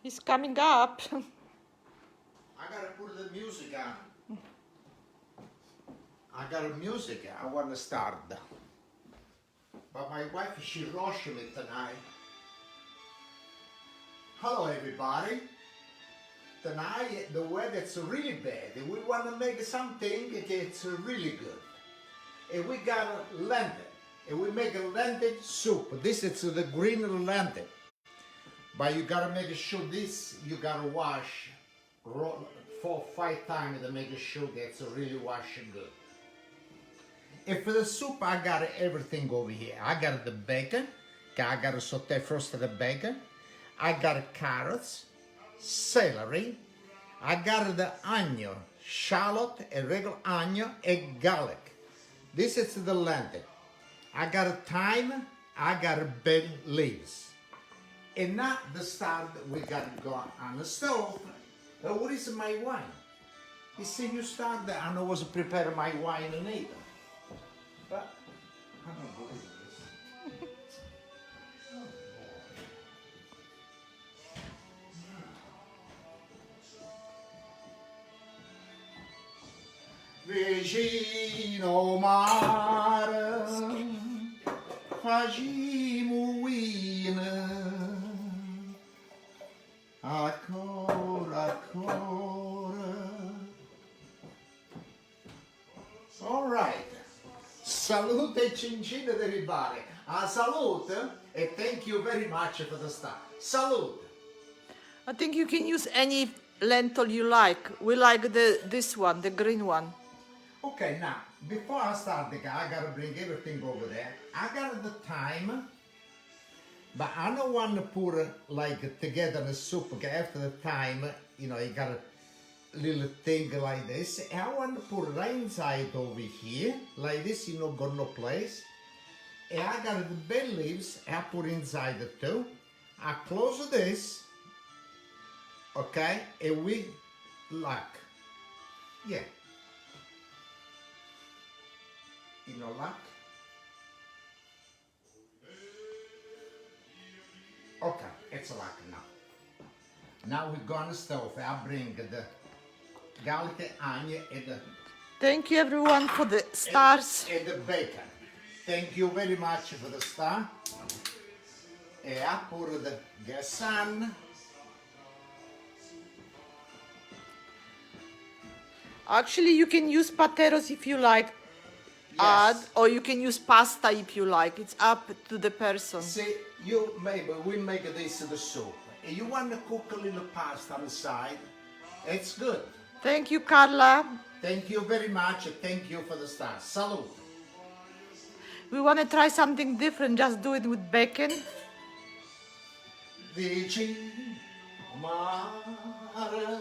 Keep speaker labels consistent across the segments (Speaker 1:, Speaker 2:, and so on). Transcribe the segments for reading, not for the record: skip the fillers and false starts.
Speaker 1: He's coming up.
Speaker 2: I gotta put the music on. I got a music. I want to start. But my wife, she rushed me tonight. Hello, everybody. Tonight, the weather's really bad. We want to make something that's really good. And we got a lentil. And we make a lentil soup. This is the green lentil. But you gotta make sure this, you gotta wash 4 or 5 times to make sure that's really washed good. And for the soup, I got everything over here. I got the bacon. I got to saute first the bacon. I got carrots, celery. I got the onion, shallot, a regular onion, and garlic. This is the lentil. I got thyme. I got bay leaves. And now the start, we got to go on the stove. What is my wine? You see, you start, I know was preparing my wine neither. But I don't believe this. Vicino mare, facciamo wine, ancora, ancora. All right. Salute e cincine everybody. Salute and thank you very much for the stuff. Salute.
Speaker 1: I think you can use any lentil you like. We like this one, the green one.
Speaker 2: Okay, now, before I start, I gotta bring everything over there. I got the thyme, but I don't want to put like together the soup, because after the thyme, you know, you got a little thing like this. And I want to put right inside over here, like this, you know, got no place. And I got the bay leaves, I put inside the too. I close this, okay, and we lock. Yeah. You know, lock. Okay, it's locked now. Now we go on the stove. I bring the garlic, onion, and the...
Speaker 1: Thank you everyone for the stars.
Speaker 2: And the bacon. Thank you very much for the star. And I put the gas on.
Speaker 1: Actually, you can use potatoes if you like. Add, or you can use pasta if you like. It's up to the person.
Speaker 2: See, we make this the soup. And you want to cook a little pasta on the side, it's good.
Speaker 1: Thank you, Carla.
Speaker 2: Thank you very much. Thank you for the star. Salute.
Speaker 1: We want to try something different. Just do it with bacon.
Speaker 2: Vicino mare,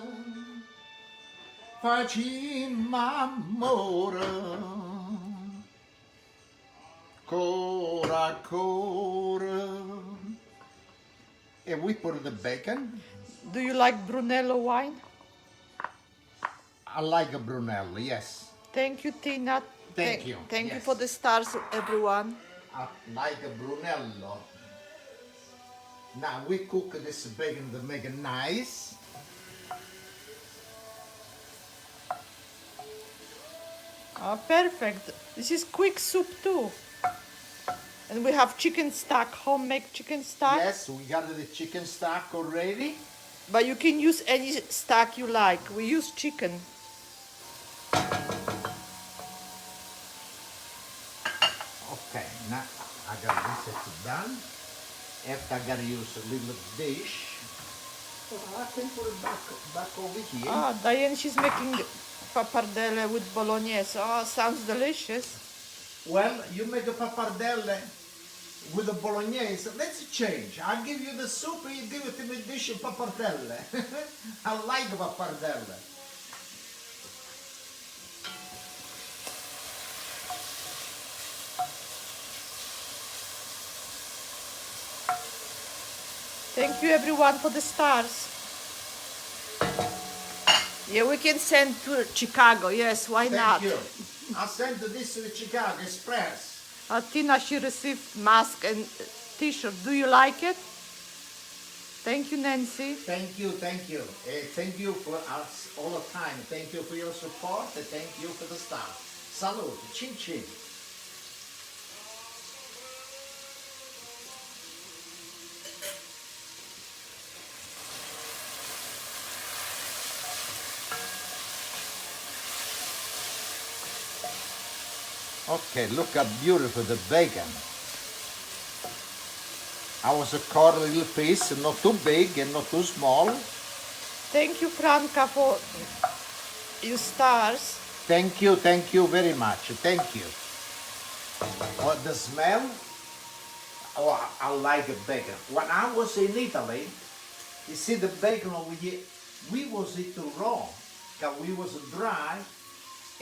Speaker 2: facciamo amore. Ancora, ancora. And we put the bacon.
Speaker 1: Do you like Brunello wine?
Speaker 2: I like a Brunello, yes.
Speaker 1: Thank you, Tina.
Speaker 2: Thank you.
Speaker 1: Thank you
Speaker 2: Yes.
Speaker 1: for the stars, everyone.
Speaker 2: I like a Brunello. Now we cook this bacon to make it nice.
Speaker 1: Oh, perfect. This is quick soup too. And we have chicken stock, homemade chicken stock.
Speaker 2: Yes, we got the chicken stock already.
Speaker 1: But you can use any stock you like. We use chicken.
Speaker 2: Okay, now I got this it's done. After I gotta use a little dish. I can put it back over here.
Speaker 1: Ah, Diane, she's making pappardelle with bolognese. Oh, sounds delicious.
Speaker 2: Well, you make a pappardelle with a bolognese. Let's change. I'll give you the soup and you give it to me dish of pappardelle. I like pappardelle.
Speaker 1: Thank you everyone for the stars. Yeah, we can send to Chicago. Yes, why not?
Speaker 2: Thank you. I'll send this to Chicago Express.
Speaker 1: Tina, she received mask and t-shirt. Do you like it? Thank you, Nancy.
Speaker 2: Thank you, thank you. Thank you for us all the time. Thank you for your support. And thank you for the stuff. Salute. Chin chin. Okay, look how beautiful the bacon. I was a cut a little piece, not too big and not too small.
Speaker 1: Thank you, Franca, for your stars.
Speaker 2: Thank you very much. Thank you. Oh, the smell? Oh, I like the bacon. When I was in Italy, you see the bacon over here, we was eat raw, because we was dry,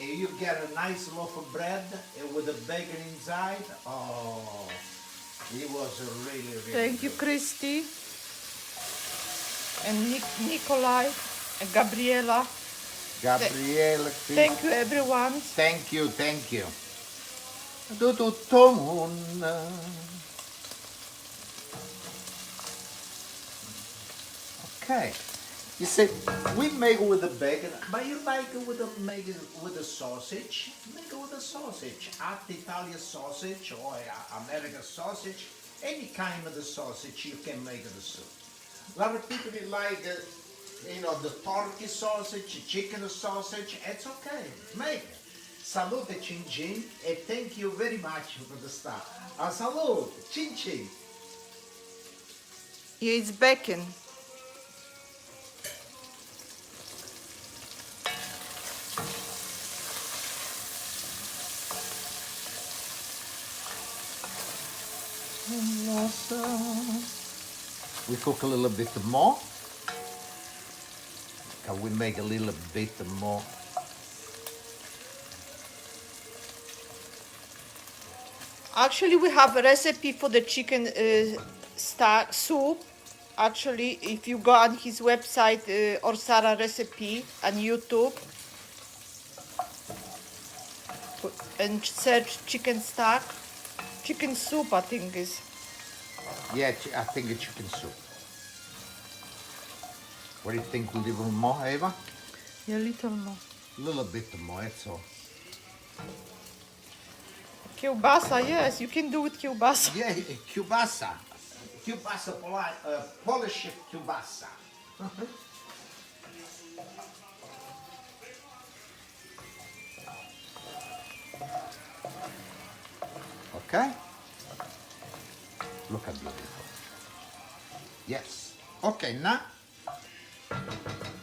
Speaker 2: and you get a nice loaf of bread with the bacon inside. Oh, it was really, really
Speaker 1: Thank you,
Speaker 2: good.
Speaker 1: Christy. And Nikolai and Gabriela.
Speaker 2: Gabriele,
Speaker 1: Thank you, everyone.
Speaker 2: Thank you, thank you. Tutto mondo. Okay. You see, we make it with the bacon, but you like it with make it with the sausage. Make it with the sausage. Add Italian sausage or American sausage. Any kind of the sausage you can make the soup. A lot of people like, the turkey sausage, chicken sausage. It's okay. Make it. Salute, chin chin, and thank you very much for the stuff. Salute, chin chin.
Speaker 1: Yeah, it's bacon.
Speaker 2: We cook a little bit more. Can we make a little bit more?
Speaker 1: Actually, we have a recipe for the chicken soup. Actually, if you go on his website, OrsaraRecipes, on YouTube, and search chicken soup, I think is.
Speaker 2: Yeah, I think it's chicken soup. What do you think? A little more, Eva?
Speaker 1: Yeah, a little more.
Speaker 2: A little bit more, that's all.
Speaker 1: Kielbasa, yes, you can do with kielbasa.
Speaker 2: Yeah, kielbasa. Kielbasa, Polish kielbasa. Okay? Look how beautiful. Yes. Okay, now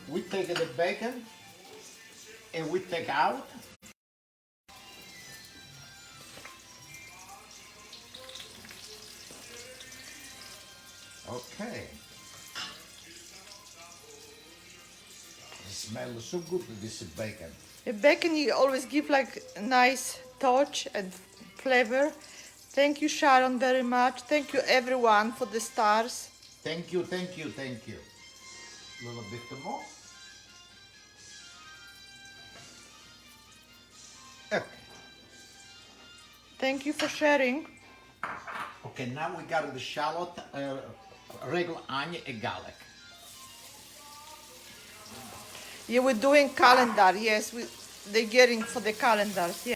Speaker 2: we take the bacon and we take out. Okay. It smells so good, this bacon.
Speaker 1: The bacon, you always give like a nice touch and flavor. Thank you, Sharon, very much. Thank you, everyone, for the stars.
Speaker 2: Thank you, thank you, thank you. A little bit more. Okay.
Speaker 1: Thank you for sharing.
Speaker 2: Okay, now we got the shallot, regular onion and garlic.
Speaker 1: Yeah, we're doing calendar. Yes, they're getting for the calendars. Yes.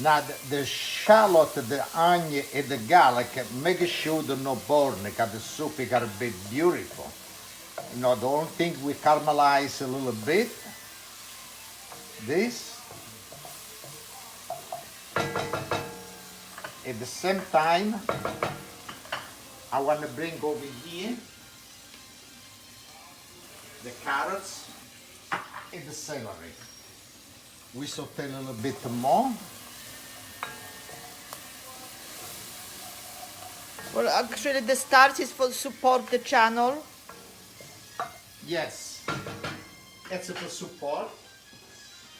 Speaker 2: Now the shallot, the onion and the garlic, make sure they're not burn, because the soup is gotta be beautiful. The only thing we caramelize a little bit. This. At the same time, I want to bring over here the carrots and the celery. We saute a little bit more.
Speaker 1: Well, actually, the stars is for support the channel.
Speaker 2: Yes, it's for support.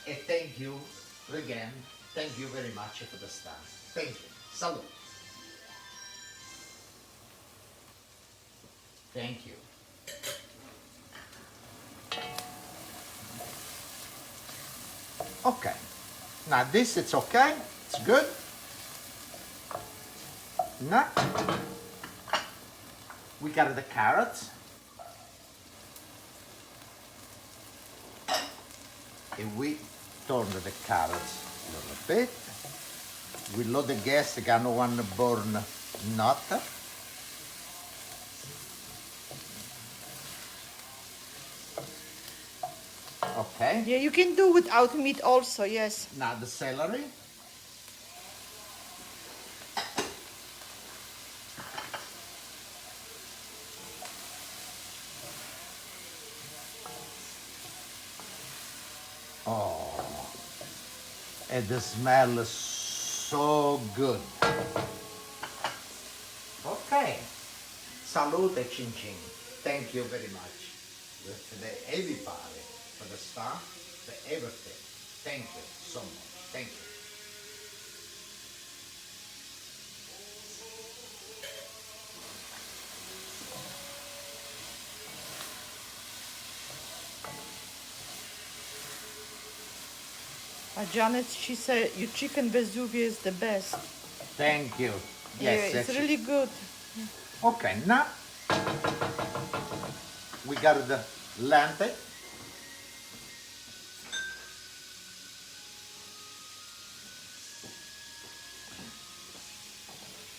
Speaker 2: And thank you again. Thank you very much for the stars. Thank you. Salute. Thank you. Okay. Now this, it's okay. It's good. Now we got the carrots. And we turn the carrots a little bit. We load the gas, gonna want to burn not. Okay.
Speaker 1: Yeah, you can do without meat also, yes.
Speaker 2: Now the celery. Oh, and the smell is so good. Okay. Salute, Chin Chin. Thank you very much. With the everybody for the stuff, for everything. Thank you so much. Thank you.
Speaker 1: Janet, she said your chicken Vesuvio is the best.
Speaker 2: Thank you.
Speaker 1: Yeah,
Speaker 2: Yes,
Speaker 1: it's
Speaker 2: that's
Speaker 1: really good.
Speaker 2: Okay, now we got the lentil.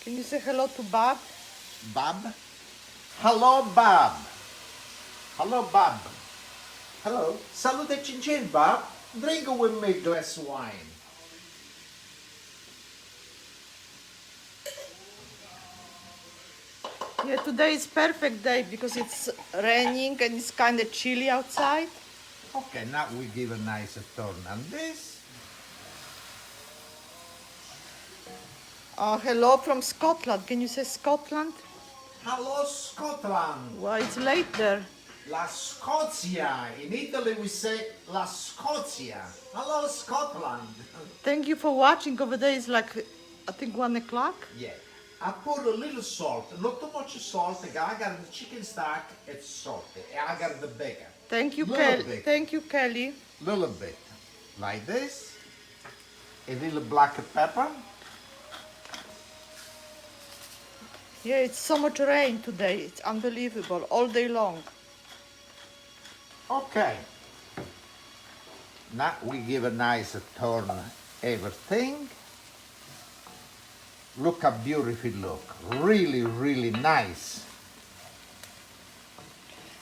Speaker 1: Can you say hello to Bob?
Speaker 2: Bob. Hello, Bob. Hello, Bob. Hello. Salute, Chin Chin, Bob. Drink with me glass wine.
Speaker 1: Yeah, today is perfect day because it's raining and it's kind of chilly outside.
Speaker 2: Okay, now we give a nice turn on this.
Speaker 1: Hello from Scotland. Can you say Scotland?
Speaker 2: Hello, Scotland.
Speaker 1: Well, it's late there.
Speaker 2: La Scozia. In Italy we say La Scozia. Hello, Scotland.
Speaker 1: Thank you for watching. Over there is like, I think 1 o'clock.
Speaker 2: Yeah. I put a little salt, not too much salt. I got the chicken stock, it's salty. I got the bacon.
Speaker 1: Thank you,
Speaker 2: Little
Speaker 1: Kelly.
Speaker 2: bit.
Speaker 1: Thank you, Kelly.
Speaker 2: Little bit. Like this. A little black pepper.
Speaker 1: Yeah, it's so much rain today. It's unbelievable. All day long.
Speaker 2: Okay. Now we give a nice turn everything. Look how beautiful it look. Really, really nice.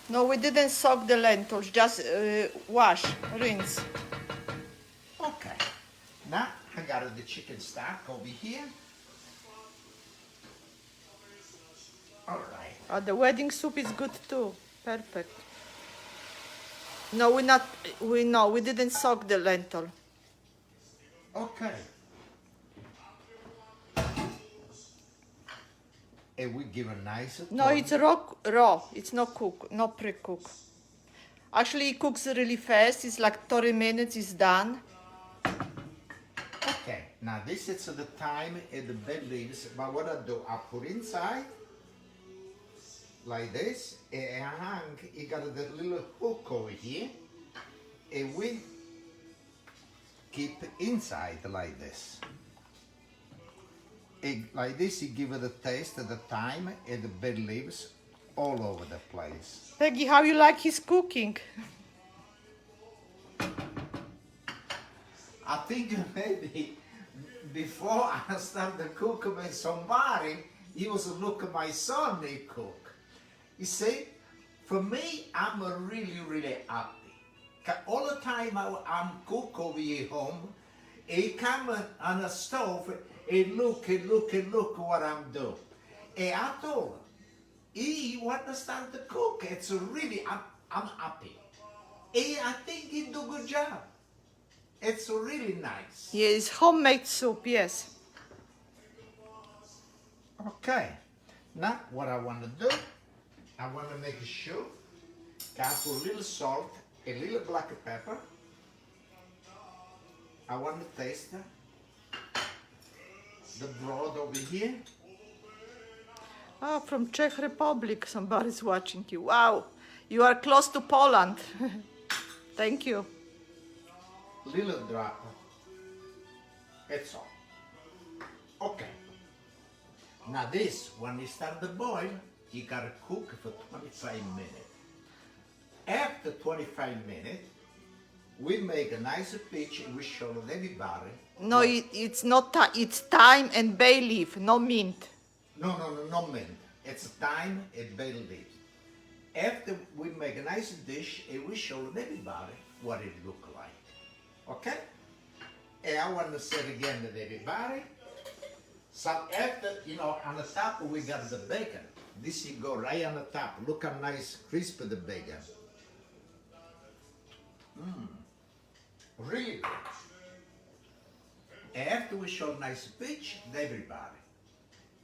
Speaker 1: No, we didn't soak the lentils. Just wash, rinse.
Speaker 2: Okay. Now I got the chicken stock over here. All right.
Speaker 1: The wedding soup is good too. Perfect. No, we didn't soak the lentil.
Speaker 2: Okay. And we give a nice
Speaker 1: No,
Speaker 2: turn.
Speaker 1: it's raw. It's not cook, not pre-cook. Actually, it cooks really fast. It's like 30 minutes. It's done.
Speaker 2: Okay, now this is the time and the bay leaves, but what I do, I put inside, like this, and I hang, you got the little hook over here, and we keep inside like this. And like this, you give it a taste at the time, and the bay leaves all over the place.
Speaker 1: Peggy, how you like his cooking?
Speaker 2: I think maybe before I start to cook with somebody, he was look at my son they cook. You see, for me, I'm really, really happy. 'Cause all the time I'm cook over here home, he come on the stove and look what I'm doing. And I told him, he want to start to cook. It's really, I'm happy. And I think he do a good job. It's really nice.
Speaker 1: Yeah, it's homemade soup, yes.
Speaker 2: Okay, now what I want to do, I want to make sure, I put a little salt, a little black pepper. I want to taste the broth over here.
Speaker 1: Oh, from Czech Republic, somebody's watching you. Wow, you are close to Poland. Thank you.
Speaker 2: Little drop. That's all. Okay. Now this, when you start the boil, you gotta cook for 25 minutes. After 25 minutes, we make a nice pitch and we show everybody.
Speaker 1: No, it's not. It's thyme and bay leaf, no mint.
Speaker 2: No mint. It's thyme and bay leaf. After we make a nice dish and we show everybody what it look like. Okay? And I want to say it again to everybody. So after, on the top we got the bacon. This you go right on the top. Look how nice crispy the bacon. Really good. After we show nice pitch to everybody,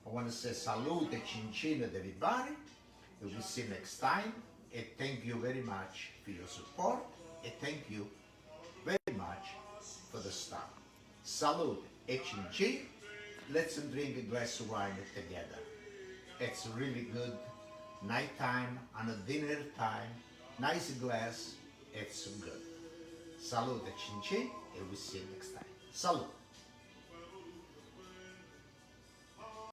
Speaker 2: I want to say salute e cincin to everybody. And we'll see you next time. And thank you very much for your support. And thank you very much for the stuff. Salute e cincin. Let's drink a glass of wine together. It's really good. Nighttime, on a dinner time. Nice glass. It's good. Salute e cincin. And we'll see you next time. Salute.